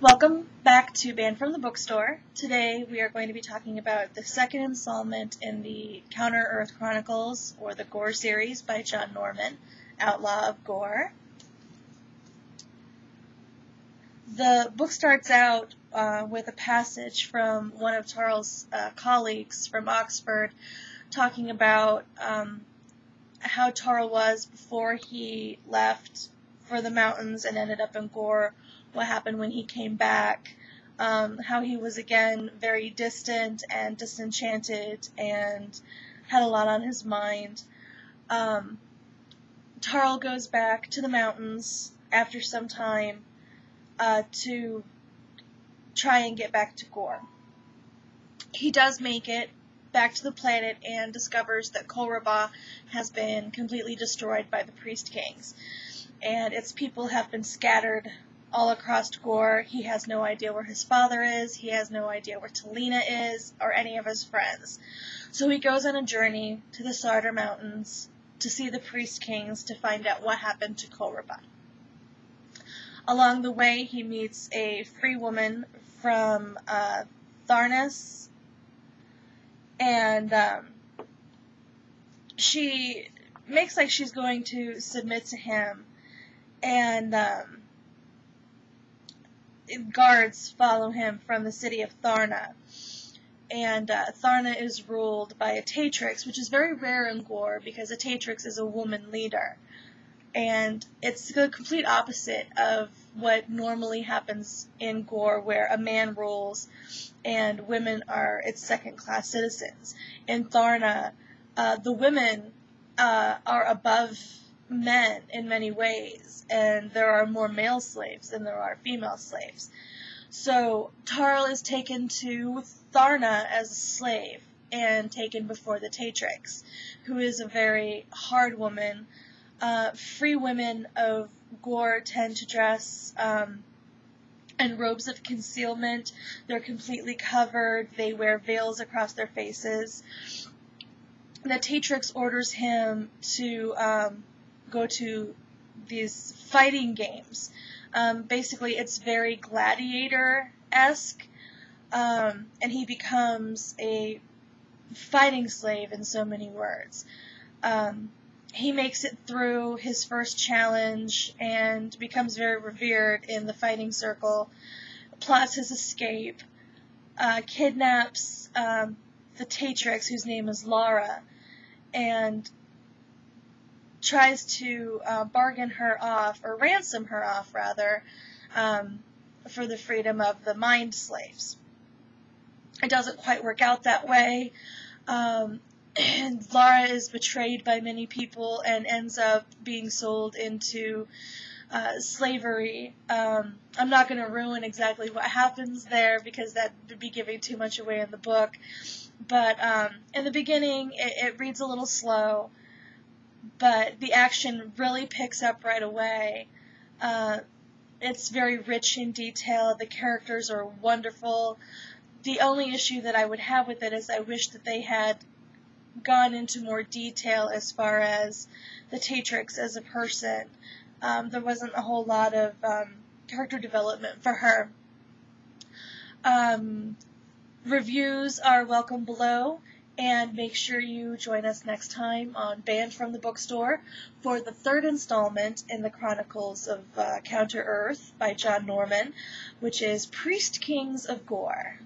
Welcome back to Banned from the Bookstore. Today we are going to be talking about the second installment in the Counter-Earth Chronicles, or the Gor series by John Norman, Outlaw of Gor. The book starts out with a passage from one of Tarl's colleagues from Oxford talking about how Tarl was before he left for the mountains and ended up in Gor, what happened when he came back, how he was again very distant and disenchanted and had a lot on his mind. Tarl goes back to the mountains after some time to try and get back to Gor. He does make it back to the planet and discovers that Kolrabah has been completely destroyed by the Priest Kings, and its people have been scattered all across Gor. He has no idea where his father is, he has no idea where Talina is, or any of his friends. So he goes on a journey to the Sardar Mountains to see the Priest Kings to find out what happened to Kolrabah. Along the way, he meets a free woman from Tharnas, and she makes like she's going to submit to him, and guards follow him from the city of Tharna. And Tharna is ruled by a Tatrix, which is very rare in Gor because a Tatrix is a woman leader. And it's the complete opposite of what normally happens in Gor, where a man rules and women are its second-class citizens. In Tharna, the women are above men in many ways, and there are more male slaves than there are female slaves. So Tarl is taken to Tharna as a slave and taken before the Tatrix, who is a very hard woman. Free women of Gor tend to dress in robes of concealment. They're completely covered. They wear veils across their faces. The Tatrix orders him to go to these fighting games. Basically, it's very gladiator-esque, and he becomes a fighting slave in so many words. He makes it through his first challenge and becomes very revered in the fighting circle, plots his escape, kidnaps the Tatrix, whose name is Lara, and tries to bargain her off, or ransom her off, rather, for the freedom of the mind slaves. It doesn't quite work out that way, and Lara is betrayed by many people and ends up being sold into slavery. I'm not going to ruin exactly what happens there because that would be giving too much away in the book, but in the beginning it reads a little slow, but the action really picks up right away. It's very rich in detail. The characters are wonderful. The only issue that I would have with it is I wish that they had gone into more detail as far as the Tatrix as a person. There wasn't a whole lot of character development for her. Reviews are welcome below. And make sure you join us next time on Banned from the Bookstore for the third installment in the Chronicles of Counter-Earth by John Norman, which is Priest Kings of Gor.